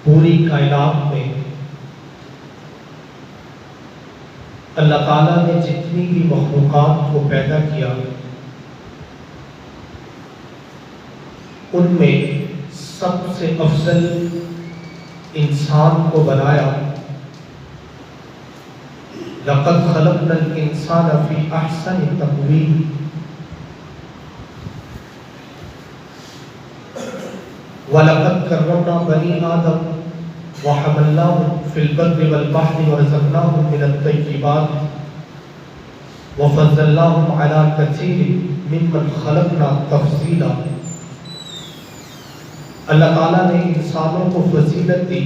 پوری کائنات میں اللہ تعالیٰ نے جتنی بھی مخلوقات کو پیدا کیا ان میں سب سے افضل انسان کو بنایا۔ لقد خلقنا الانسان فی احسن تقویم، وَلَقَدْ كَرَّمْنَا بَنِي آدَمَ وَحَمَلْنَاهُمْ فِي الْبَرِّ وَالْبَحْرِ وَرَزَقْنَاهُمْ مِنَ الطَّيِّبَاتِ وَفَضَّلْنَاهُمْ عَلَى كَثِيرٍ مِّمَّنْ خَلَقْنَا تَفْضِيلًا۔ اللہ تعالیٰ نے انسانوں کو فضیلت دی،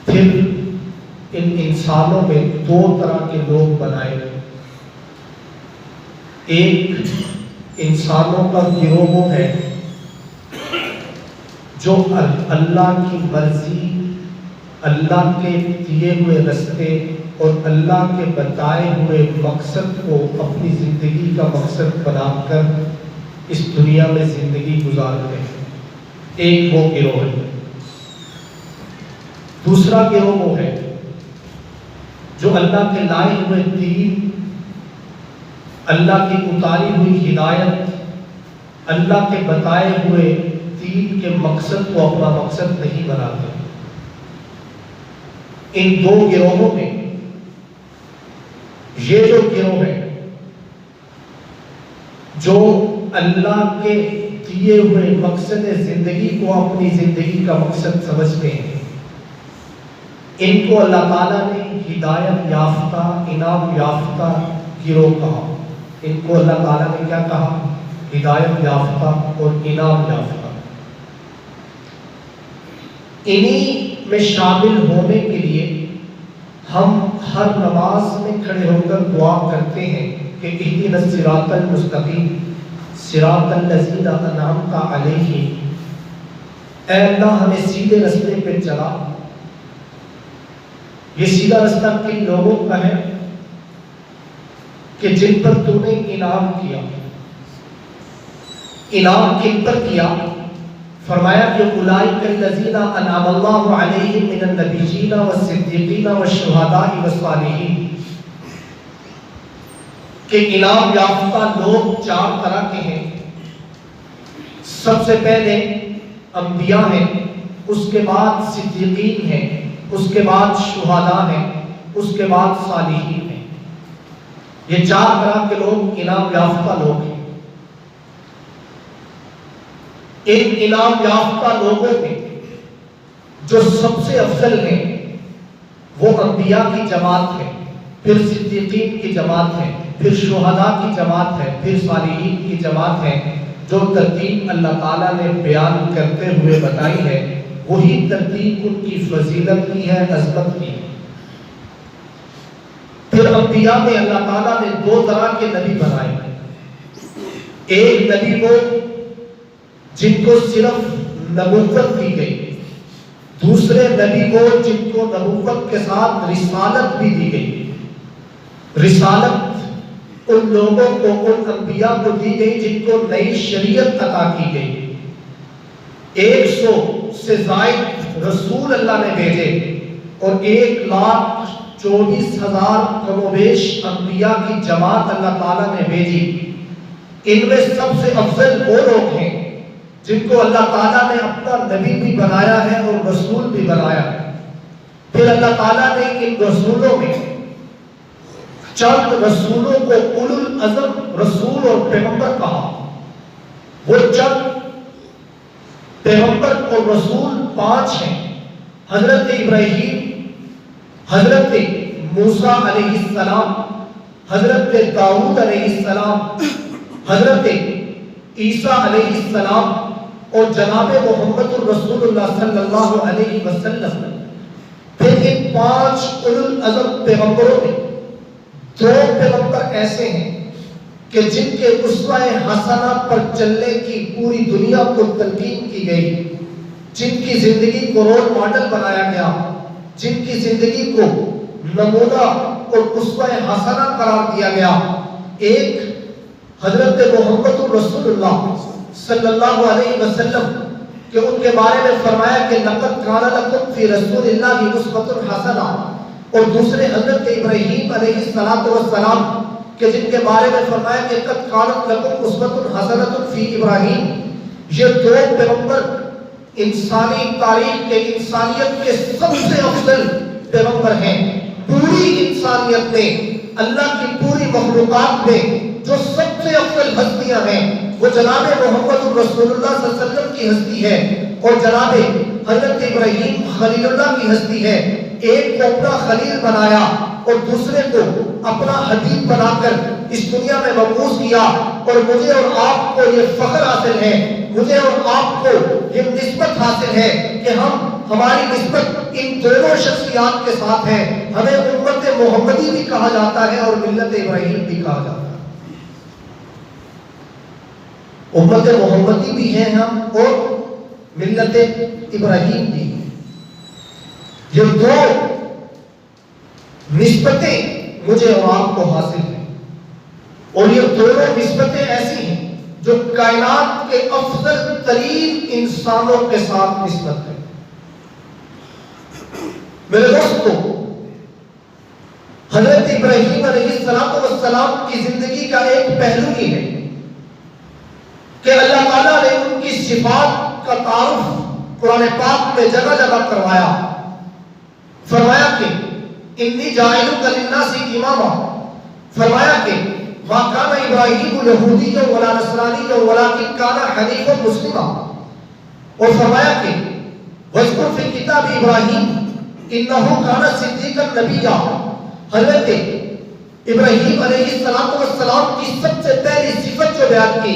پھر ان انسانوں میں دو طرح کے لوگ بنائے۔ ایک انسانوں کا گروہ وہ ہے جو اللہ کی مرضی، اللہ کے دیے ہوئے رستے اور اللہ کے بتائے ہوئے مقصد کو اپنی زندگی کا مقصد بنا کر اس دنیا میں زندگی گزارتے ہیں۔ ایک وہ گروہ ہے۔ دوسرا گروہ وہ ہے جو اللہ کے لائے ہوئے دین، اللہ کی اتاری ہوئی ہدایت، اللہ کے بتائے ہوئے دین کے مقصد کو اپنا مقصد نہیں بناتے۔ ان دو گروہوں میں یہ جو گروہ ہے جو اللہ کے دیے ہوئے مقصد زندگی کو اپنی زندگی کا مقصد سمجھتے ہیں، ان کو اللہ تعالیٰ نے ہدایت یافتہ، انعام یافتہ گروہ کہا۔ ان کو اللہ تعالیٰ نے کیا کہا؟ ہدایت یافتہ اور انعام یافتہ۔ انہی میں شامل ہونے کے لیے ہم ہر نماز میں کھڑے ہو کر دعا کرتے ہیں کہ اہدنا الصراط المستقیم صراط الذین انعمت علیہم، اے اللہ ہمیں سیدھے راستے پہ چلا۔ یہ سیدھا راستہ کن لوگوں کا ہے؟ کہ جن پر تو نے انعام کیا۔ انعام کن پر کیا؟ فرمایا کہ اولئک الذین انعم اللہ علیہم من النبیین والصدیقین والشہداء والصالحین، کہ انعام یافتہ لوگ چار طرح کے ہیں۔ سب سے پہلے انبیاء ہیں، اس کے بعد صدیقین ہیں، اس کے بعد شہداء ہیں، اس کے بعد صالحین ہیں۔ یہ چار طرح کے لوگ انعام یافتہ لوگ ہیں۔ ان انعام یافتہ لوگوں میں جو سب سے افضل ہیں وہ انبیاء کی جماعت ہے، پھر صدیقین کی جماعت ہے، پھر شہداء کی جماعت ہے، پھر صالحین کی جماعت ہے۔ جو ترتیب اللہ تعالیٰ نے بیان کرتے ہوئے بتائی ہے وہی ترتیب ان کی فضیلت کی ہے، عظمت کی ہے۔ پھر انبیاء میں اللہ تعالیٰ نے دو طرح کے نبی بنائے۔ ایک نبی وہ جن کو صرف نبوت دی گئی، دوسرے نبی وہ جن کو نبوت کے ساتھ رسالت بھی دی گئی۔ رسالت ان لوگوں کو، ان انبیاء کو دی گئی جن کو نئی شریعت عطا کی گئی۔ 100 سے زائد رسول اللہ نے بھیجے اور 1,24,000 کم و بیش انبیاء کی جماعت اللہ تعالیٰ نے بھیجی۔ ان میں سب سے افضل وہ لوگ ہیں جن کو اللہ تعالیٰ نے اپنا نبی بھی بنایا ہے اور رسول بھی بنایا ہے۔ پھر اللہ تعالیٰ نے ان رسولوں میں چند رسولوں کو اولو العزم رسول اور پیغمبر کہا۔ وہ چند پیغمبر اور رسول 5 ہیں۔ حضرت ابراہیم، حضرت موسیٰ علیہ السلام، حضرت داؤد علیہ السلام، حضرت عیسیٰ علیہ السلام اور جناب محمد الرسول اللہ صلی اللہ علیہ وسلم۔ پھر ان 5 اولو العزم پیغمبروں میں 2 پیغمبر ایسے ہیں کہ جن کے اسوہ حسنہ پر چلنے کی پوری دنیا کو تلقین کی گئی، جن کی زندگی کو رول ماڈل بنایا گیا، جن کی زندگی کو نمونہ اور اسوہ حسنہ قرار دیا گیا۔ ایک حضرت محمد الرسول اللہ صلی اللہ علیہ وسلم، کہ ان کے بارے میں فرمایا کہ لقد کان لکم فی رسول اللہ اسوۃ حسنہ، اور دوسرے حضرت ابراہیم علیہ السلام کہ جن کے بارے میں فرمایا کہ قد کانت لکم اسوۃ حسنۃ فی ابراہیم، یہ دو پیغمبر انسانی تاریخ کے، انسانیت کے سب سے افضل پیغمبر ہیں۔ پوری انسانیت میں، اللہ کی پوری مخلوقات میں جو سب سے افضل ہستیاں ہیں وہ جناب محمد رسول اللہ صلی اللہ علیہ وسلم کی ہستی ہے، اور جناب حضرت ابراہیم خلیل اللہ کی ہستی ہے۔ ایک کو اپنا خلیل بنایا اور دوسرے کو اپنا حبیب بنا کر اس دنیا میں مبعوث کیا، اور مجھے اور آپ کو یہ فخر حاصل ہے، مجھے اور آپ کو یہ نسبت حاصل ہے کہ ہماری نسبت ان دونوں شخصیات کے ساتھ ہے۔ ہمیں امت محمدی بھی کہا جاتا ہے اور ملت ابراہیم بھی کہا جاتا ہے۔ امت محمدی بھی ہیں ہم اور ملت ابراہیم بھی۔ یہ دو نسبتیں مجھے اور آپ کو حاصل ہیں، اور یہ دونوں نسبتیں ایسی ہیں جو کائنات کے افضل ترین انسانوں کے ساتھ نسبت ہے۔ میرے دوستو، حضرت ابراہیم علیہ السلام کی زندگی کا ایک پہلو یہ ہے کہ اللہ تعالیٰ نے ان کی صفات کا تعارف قرآن پاک میں جگہ جگہ کروایا۔ فرمایا کہ انی جاعلک للناس اماما، فرمایا کہ ما کان ابراہیم یہودیا ولا نصرانیا ولکن کان حنیفا مسلما، اور فرمایا کہ واذکر فی کتاب ابراہیم انہ کان صدیقا نبیا۔ حضرت ابراہیم علیہ السلام کی سب سے پہلی صفت جو بیان کی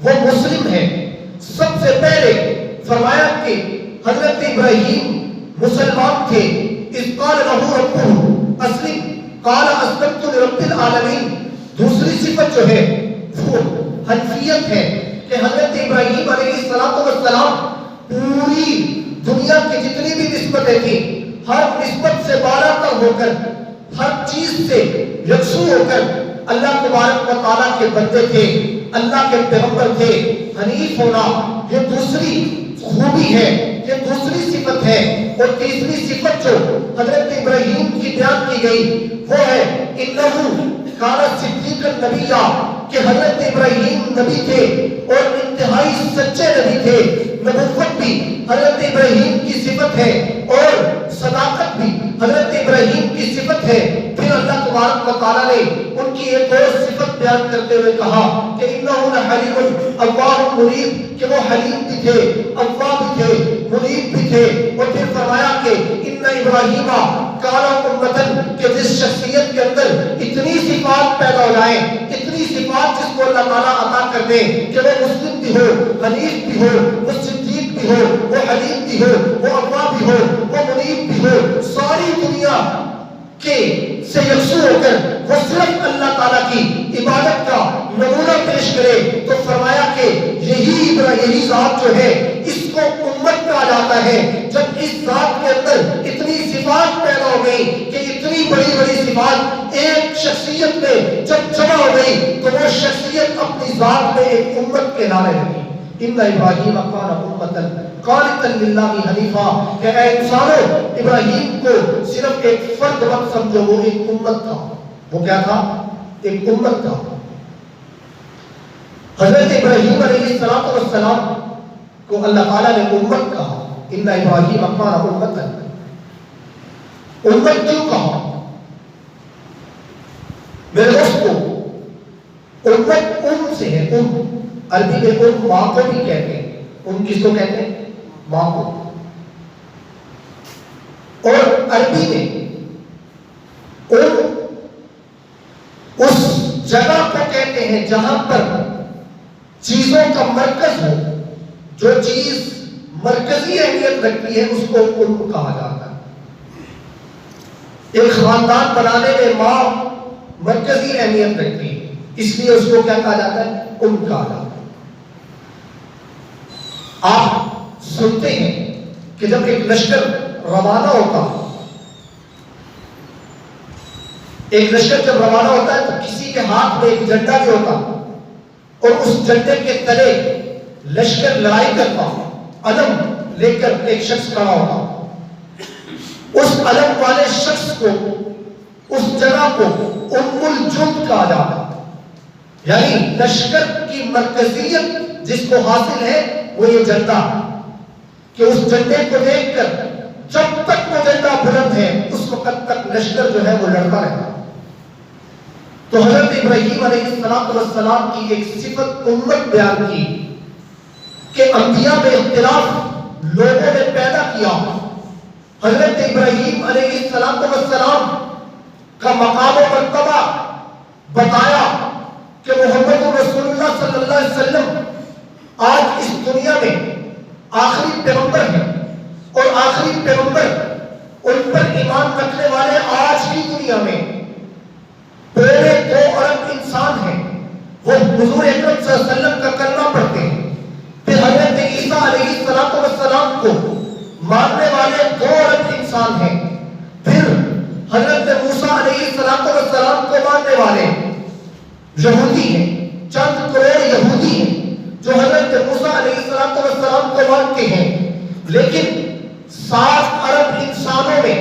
وہ مسلم ہے۔ سب سے پہلے فرمایا کہ حضرت ابراہیم مسلمان تھے۔ اذ قال له ربه اسلم قال اسلمت لرب العالمین۔ دوسری صفت جو ہے وہ حنفیت ہے کہ حضرت ابراہیم علیہ السلام پوری دنیا کی جتنی بھی نسبتیں تھیں ہر نسبت سے بالاتر ہو کر، ہر چیز سے یکسو ہو کر اللہ تبارک و تعالیٰ کے بندے تھے، اللہ کے پیغمبر تھے۔ حنیف ہونا یہ دوسری خوبی ہے، یہ دوسری صفت ہے۔ اور تیسری صفت جو حضرت ابراہیم کی بیان کی گئی وہ ہے انہو کان صدیقا نبیا، کہ حضرت ابراہیم نبی تھے اور انتہائی سچے نبی تھے۔ نبوت بھی حضرت ابراہیم کی صفت ہے اور صداقت بھی حضرت ابراہیم کی صفت ہے۔ پھر اللہ تبارک و تعالیٰ نے ان کی ایک اور صفت بیان کرتے ہوئے کہا کہ انہو لحلیم اواب منیب، کہ وہ حلیم بھی تھے، اواب بھی تھے، منیب بھی تھے۔ اور پھر فرمایا کہ ان ابراہیم کان امتن، کہ جس شخصیت کے اندر اتنی صفات پیدا ہو جائیں، اتنی صفات جس کو اللہ تعالیٰ عطا کر دے کہ وہ مسلم بھی ہو، حنیف بھی ہو، وہ صدیق بھی ہو، وہ حلیم بھی ہو، وہ اواب بھی ہو، وہ منیب بھی ہو، ساری دنیا کے سے یکسو ہو کر وہ صرف اللہ تعالیٰ کی عبادت کا نمونہ پیش کرے، تو فرمایا کہ یہی ذات جو ہے اس کو امت کہا جاتا ہے۔ جب اس ذات کے اندر اتنی صفات پیدا ہو گئی کہ اتنی بڑی بڑی صفات ایک شخصیت میں جب جمع ہو گئی تو وہ شخصیت اپنی ذات میں ایک امت کہلانے لگی۔ ان ابراہیم کان امۃ قانتا للہ حنیفا، کہ اے انسانوں ابراہیم کو صرف ایک فرد مت سمجھو، وہ ایک امت تھا۔ وہ کیا تھا؟ ایک امت تھا۔ حضرت ابراہیم علیہ السلام کو اللہ تعالیٰ نے امت کہا۔ ان ابراہیم کان امۃ، امت کیوں کہا؟ میرے دوستو، امت سے ہے، عربی میں ماں کو بھی کہتے ہیں۔ کس کو کہتے ہیں؟ ماں کو۔ اور عربی میں اس جگہ کو کہتے ہیں جہاں پر چیزوں کا مرکز ہو، جو چیز مرکزی اہمیت رکھتی ہے اس کو کہا جاتا ہے۔ ایک خاندان بنانے میں ماں مرکزی اہمیت رکھتی ہے، اس لیے اس کو کیا کہا جاتا ہے؟ کہا جاتا ہے۔ آپ سنتے ہیں کہ جب ایک لشکر روانہ ہوتا ہے، ایک لشکر جب روانہ ہوتا ہے تو کسی کے ہاتھ میں ایک جھنڈا بھی ہوتا اور اس جھنڈے کے تلے لشکر لڑائی کرتا، علم لے کر ایک شخص کھڑا ہوگا، اس علم والے شخص کو، اس جگہ کو الجند کہا جاتا ہے، یعنی لشکر کی مرکزیت جس کو حاصل ہے وہ یہ جھنڈا، کہ اس جھنڈے کو دیکھ کر جب تک وہ جھنڈا بلند ہے اس وقت تک لشکر جو ہے وہ لڑتا رہتا۔ تو حضرت ابراہیم علیہ السلام کی ایک صفت امت بیان کی کہ انبیاء میں اختلاف لوگوں نے پیدا کیا۔ حضرت ابراہیم علیہ السلام کا مقام و مرتبہ بتایا کہ محمد رسول اللہ صلی اللہ علیہ وسلم آج اس دنیا میں آخری پیغمبر ہیں، اور آخری پیغمبر ان پر ایمان رکھنے والے آج کی دنیا میں پورے 2 ارب انسان ہیں، وہ حضور اکرم صلی اللہ علیہ وسلم کا کلمہ پڑھتے ہیں۔ پھر حضرت عیسیٰ علیہ السلام کو ماننے والے 2 ارب انسان ہیں، پھر حضرت موسیٰ علیہ السلام کو ماننے والے یہودی ہیں، چند کروڑ یہودی ہیں جو حضرت موسیٰ علیہ السلام کو مانتے ہیں۔ لیکن 7 ارب انسانوں میں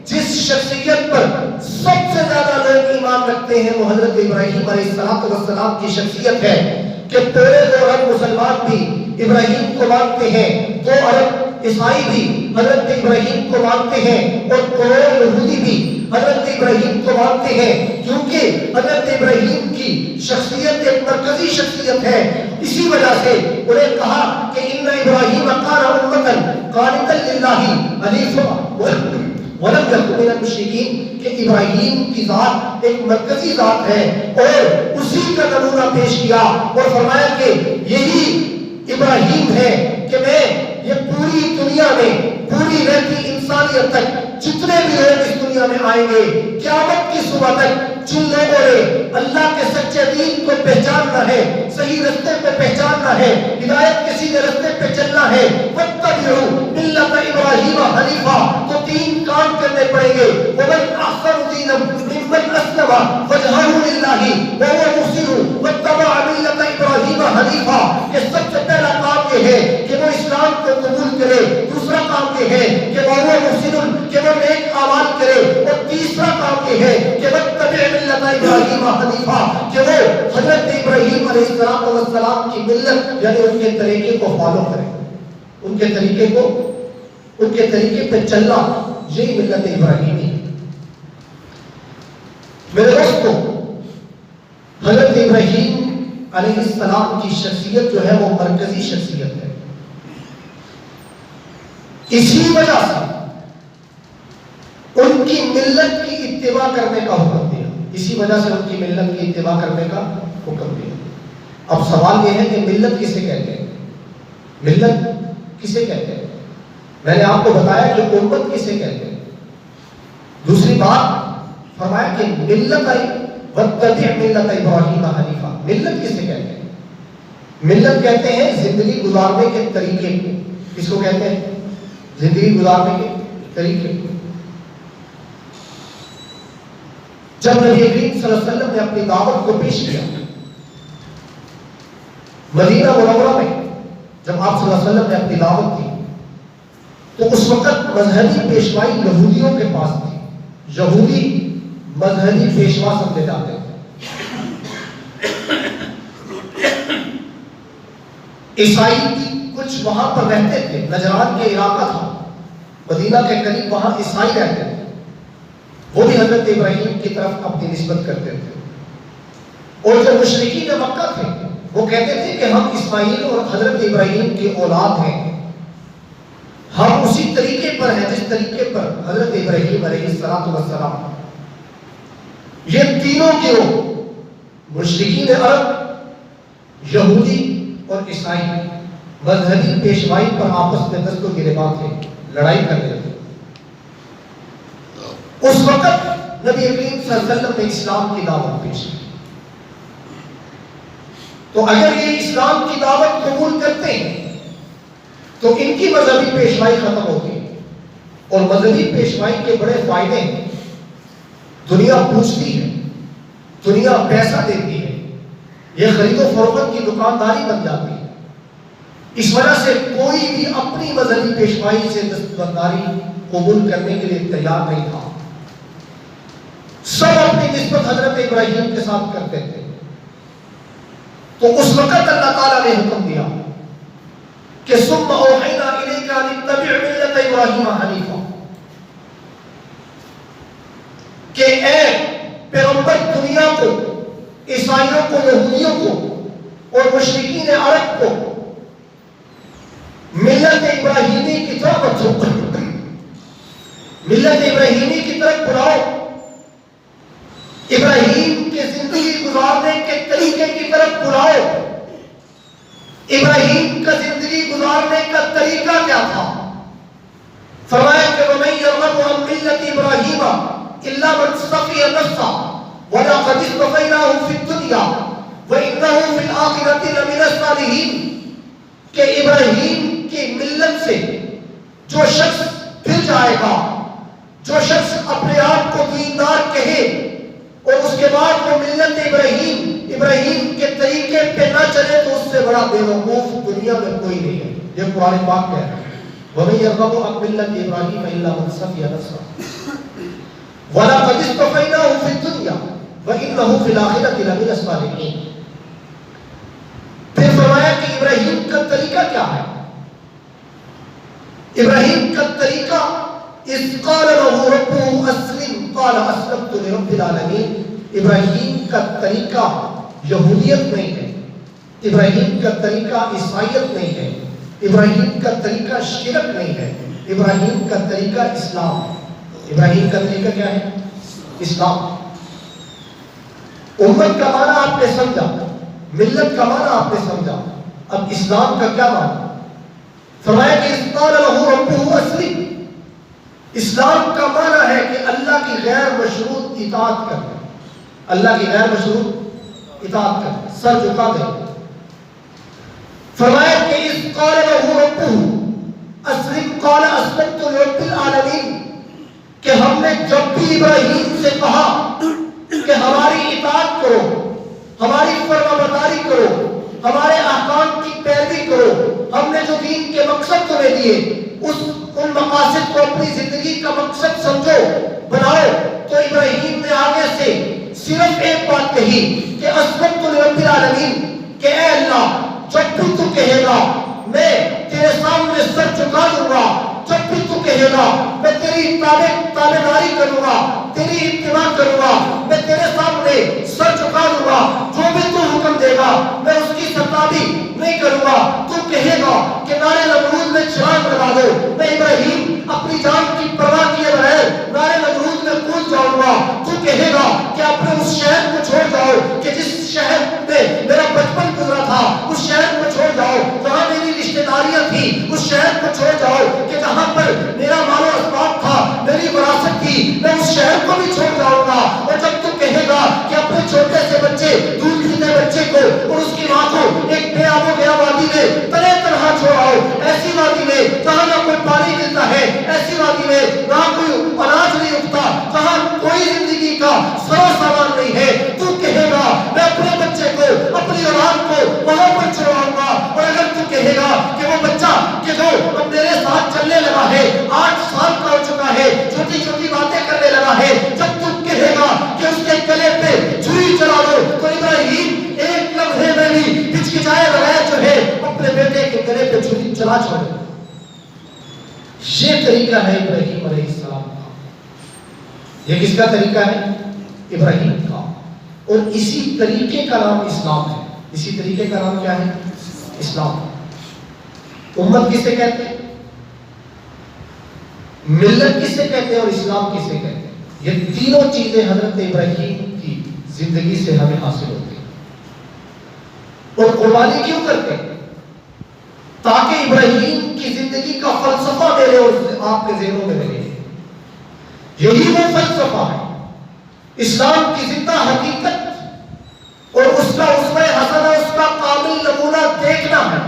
جس شخصیت پر سب سے زیادہ لوگ ایمان رکھتے ہیں وہ حضرت ابراہیم علیہ السلام کی شخصیت ہے، کہ پورے 2 ارب مسلمان بھی ابراہیم کو مانتے ہیں، 2 ارب عیسائی بھی حضرت ابراہیم کو مانتے ہیں، اور کروڑ یہودی بھی حضرت ابراہیم کو مانتے ہیں، کیونکہ حضرت ابراہیم کی شخصیت ایک مرکزی شخصیت ہے۔ اسی وجہ سے انہیں کہا کہ ان ابراہیم کان امۃ قانتا للہ حنیفا ولم یکن من المشرکین، کہ ابراہیم کی ذات ایک مرکزی ذات ہے، اور اسی کا نمونہ پیش کیا اور فرمایا کہ یہی ابراہیم ہے کہ میں یہ پوری دنیا میں پوری رہتی انسانیت تک جتنے بھی لوگ اس دنیا میں آئیں گے قیامت کی صبح تک جن لوگوں نے اللہ کے سچے دین کو پہچاننا ہے، صحیح رستے پہ پہچاننا ہے، ہدایت کے سیدھے رستے پہ چلنا ہے، وَاتَّبِعُوا مِلَّةَ إِبْرَاهِيمَ حَنِيفًا، تو 3 کام کرنے پڑیں گے۔ وَمَنْ أَحْسَنُ دِينًا مِمَّنْ أَسْلَمَ وَجْهَهُ لِلَّهِ وَهُوَ مُحْسِنٌ وَاتَّبَعَ مِلَّةَ إِبْرَاهِيمَ حَنِيفًا، کہ سب سے پہلا کام یہ ہے کہ وہ اسلام کو قبول کرے، دوسرا کام یہ ہے کہ وَهُوَ مُحْسِنٌ، کہ وہ نیک اعمال کرے، اور تیسرا کام یہ ہے کہ وَاتَّبِعْ مِلَّةَ إِبْرَاهِيمَ حَنِيفًا، کہ وہ حضرت ابراہیم علیہ السلام کی ملت یعنی ان کے طریقے کو فالو کرے، ان کے طریقے پہ چلنا، یہی ملت ابراہیمی ہے۔ میرے دوستو، حضرت ابراہیم علیہ السلام کی شخصیت جو ہے وہ مرکزی شخصیت ہے۔ اسی وجہ سے ان کی ملت کی اتباع کرنے کا حکم دیا، اسی وجہ سے ان کی ملت کی اتباع کرنے کا حکم دیا۔ اب سوال یہ ہے کہ ملت کسے کہتے ہیں؟ ملت کسے کہتے ہیں؟ میں نے آپ کو بتایا کہ امت کسے کہتے ہیں۔ دوسری بات فرمایا کہ ملت آئی وَاتَّبِعْ مِلَّةَ إِبْرَاهِيمَ حَنِيفًا، ملت کسے کہتے ہیں؟ ملت کہتے ہیں زندگی گزارنے کے طریقے کو۔ کس کو کہتے ہیں؟ زندگی گزارنے کے طریقے کو۔ جب نبی کریم صلی اللہ علیہ وسلم نے اپنی دعوت کو پیش کیا مدینہ منورہ میں، جب آپ صلی اللہ علیہ وسلم نے اپنی دعوت دی تو اس وقت مذہبی پیشوائی یہودیوں کے پاس تھی، یہودی مذہبی پیشوا سمجھے جاتے تھے، عیسائی کچھ وہاں پر رہتے تھے، نجران کے علاقہ تھا، مدینہ کے قریب وہاں عیسائی رہتے تھے، وہ بھی حضرت ابراہیم کی طرف اپنی نسبت کرتے تھے۔ اور جو مشرکین مکہ تھے وہ کہتے تھے کہ ہم اسماعیل اور حضرت ابراہیم کی اولاد ہیں، ہم اسی طریقے پر ہیں جس طریقے پر حضرت ابراہیم علیہ السلام۔ یہ تینوں گروہ مشرکین عرب، یہودی اور عیسائی مذہبی پیشوائی پر آپس میں دست و گریباں تھے، لڑائی کر رہے تھے۔ اس وقت نبی کریم صلی اللہ علیہ وسلم نے اسلام کی دعوت پیش کی، تو اگر یہ اسلام کی دعوت قبول کرتے ہیں تو ان کی مذہبی پیشوائی ختم ہوتی ہے، اور مذہبی پیشوائی کے بڑے فائدے ہیں۔ دنیا پوچھتی ہے، دنیا پیسہ دیتی ہے، یہ خرید و فروخت کی دکانداری بن جاتی ہے۔ اس وجہ سے کوئی بھی اپنی مذہبی پیشوائی سے دستبرداری قبول کرنے کے لیے تیار نہیں تھا. سب اپنی نسبت حضرت ابراہیم کے ساتھ کرتے تھے. تو اس وقت اللہ تعالیٰ نے حکم دیا کہ ثم اوحینا الیک ان اتبع ملت ابراہیم حنیفا، کہ اے پیغمبر دنیا کو، عیسائیوں کو، یہودیوں کو اور مشرکین عرب کو ملت ابراہیمی کی طرف بلاؤ، ملت ابراہیمی کی طرف بلاؤ، ابراہیم کے زندگی گزارنے کے طریقے کی طرف بلاؤ. ابراہیم کا زندگی گزارنے کا طریقہ کیا تھا؟ فرمایا کہ وَمَن يَرْغَبُ عَن مِّلَّةِ إِبْرَاهِيمَ إِلَّا مَن سَفِهَ نَفْسَهُ وَلَقَدِ اصْطَفَيْنَاهُ فِي الدُّنْيَا وَإِنَّهُ فِي الْآخِرَةِ لَمِنَ الصَّالِحِينَ، کہ ابراہیم کی ملت سے جو شخص پھر جائے گا، جو شخص اپنے آپ کو دیندار کہے اور اس کے بعد وہ ملت ابراہیم کے طریقے پہ نہ چلے، تو اس سے بڑا بے وقوف دنیا میں کوئی نہیں ہے. یہ قرآن پاک کہہ رہا ہے وَمَن يَرْغَبُ عَن مِّلَّةِ إِبْرَاهِيمَ إِلَّا مَن سَفِهَ نَفْسَهُ وَلَقَدِ اصْطَفَيْنَاهُ فِي الدُّنْيَا وَإِنَّهُ فِي الْآخِرَةِ لَمِنَ الصَّالِحِينَ. پھر فرمایا کہ ابراہیم کا طریقہ کیا ہے؟ ابراہیم کا طریقہ اِذْ قَالَ لَهُ رَبُّهُ أَسْلِمْ قَالَ أَسْلَمْتُ لِرَبِّ الْعَالَمِينَ. ابراہیم کا طریقہ یہودیت نہیں ہے، ابراہیم کا طریقہ عیسائیت نہیں ہے، ابراہیم کا طریقہ شرک نہیں ہے، ابراہیم کا طریقہ اسلام ہے. ابراہیم کا طریقہ کیا ہے؟ اسلام. امت کا معنی آپ نے سمجھا، ملت کا معنی آپ نے سمجھا، اب اسلام کا کیا معنی؟ فرمایا کہ اِذْ قَالَ لَهُ رَبُّهُ أَسْلِمْ. اسلام کا معنی ہے کہ اللہ کی غیر مشروط اطاعت کرنا، اللہ کی غیر مشروط اطاعت کرنا، سر جھکا دے. فرمایا کہ اِذْ قَالَ لَهُ رَبُّهُ أَسْلِمْ قَالَ أَسْلَمْتُ لِرَبِّ الْعَالَمِينَ، کہ ہم نے جب بھی ابراہیم سے کہا کہ ہماری اطاعت کرو، ہماری فرمانبرداری کرو، ہمارے احکام کی پیروی کرو، ہم نے جو دین کے مقصد تمہیں دیے ان مقاصد کو اپنی زندگی کا مقصد سمجھو، بناؤ. تو ابراہیم نے آگے سے صرف ایک بات کہی کہ اسلمت لرب العالمین، کہ اے اللہ جب بھی تو کہے گا میں تیرے سامنے سر جھکا دوں گا، جب بھی تو کہے گا میں تیری تابعداری کروں گا، تیری اتباع کروں گا، میں تیرے سامنے سر جھکا دوں گا، جو بھی تو حکم دے گا میں اس کی سرتابی نہیں کروں گا. تو کہے گا کہ نارے نمرود میں چراغ لگا دو، میں ابراہیم اپنی جان کی پرواہ کیے بغیر نارے نمرود میں کود جاؤں گا. تو کہے گا کہ اپنے اس شہر کو چھوڑ جاؤ کہ جس شہر میں میرا بچپن گزرا تھا، اس شہر کو چھوڑ جاؤ جہاں میری رشتہ داریاں تھی، اس شہر کو چھوڑ جاؤ کہ جہاں پر میرا مال و اسباب تھا، میری وراثت تھی، میں اس شہر کو بھی چھوڑ جاؤں گا. اور جب تو کہے گا کہ اپنے چھوٹے سے بچے، دودھ پیتے بچے کو اور اس کی ماں کو ایک بے آب و گیا وادی میں تلے تنہا چھوڑاؤ، ایسی وادی میں جہاں نہ کوئی پانی ملتا ہے، ایسی وادی میں نہ کوئی اناج نہیں اگتا، جہاں کوئی زندگی کا سارا سامان نہیں ہے، تو کہے گا میں اپنے بچے کو، اپنی اولاد کو وہاں پر چھوڑاؤں گا. اور اگر تو کہے گا کہ وہ بچہ کہ جو اب میرے ساتھ چلنے لگا ہے، 8 سال کا ہو چکا ہے، چھوٹی چھوٹی باتیں کرنے لگا ہے، جب تو کہے گا کہ اس کے گلے پہ چھری چلا دو، تو ابراہیم ایک لمحے میں بھی ہچکچائے بغیر جو ہے اپنے بیٹے کے گلے پہ چھری چلا چھوڑے. یہ طریقہ ہے ابراہیم علیہ السلام کا. یہ کس کا طریقہ ہے؟ ابراہیم کا. اور اسی طریقے کا نام اسلام ہے. اسی طریقے کا نام کیا ہے؟ اسلام. امت کسے کہتے ہیں؟ ملت کسے کہتے ہیں اور اسلام کسے کہتے ہیں؟ یہ تینوں چیزیں حضرت ابراہیم کی زندگی سے ہمیں حاصل ہوتی ہیں. اور قربانی کیوں کرتے ہیں؟ تاکہ ابراہیم کی زندگی کا فلسفہ میرے اور آپ کے ذہنوں میں رہے. یہی وہ فلسفہ ہے. اسلام کی زندہ حقیقت اور اس کا اسوہ حسنہ، اس کا کامل نمونہ دیکھنا ہے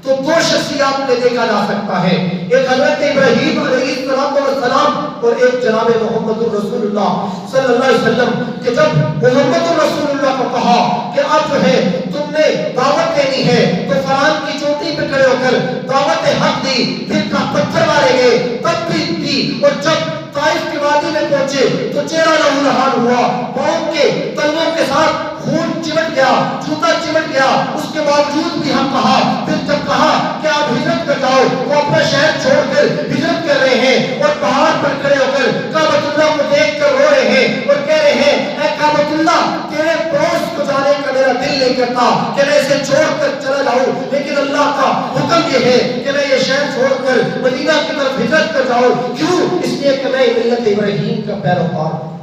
تو دو شخصیات میں دیکھا جا سکتا ہے، ایک حضرت ابراہیم علیہ السلام اور ایک جناب محمد رسول اللہ صلی اللہ علیہ وسلم، کہ جب محمد رسول اللہ کو کہا کہ اب جو ہے تم نے دعوت دینی ہے تو فرعون کی چوٹی پہ کھڑے ہو کر دعوت حق دی، دل کا پتھر مارے گئے تب بھی دی، اور جب طائف کی وادی میں پہنچے تو چہرہ لہولہان ہوا، پاؤں کے تلووں کے ساتھ خون چمٹ گیا، جوتا چمٹ گیا، اس کے باوجود بھی ہم کہا، پھر جب کہا کہ آپ ہجرت کر جاؤ، وہ اپنا شہر چھوڑ کر ہجرت کر رہے ہیں اور پہاڑ پر کھڑے ہو کر کعبۃ اللہ کو دیکھ کر رو رہے ہیں اور کہہ رہے ہیں اے کعبۃ اللہ، تیرے پڑوس کو جانے کا میرا دل نہیں کرتا کہ میں اسے چھوڑ کر چلا جاؤں، لیکن اللہ کا حکم یہ ہے کہ میں یہ شہر چھوڑ کر مدینہ کی طرف ہجرت کر جاؤں، کیوں؟ اس لیے کہ میں ملت ابراہیم کا پیروکار ہوں۔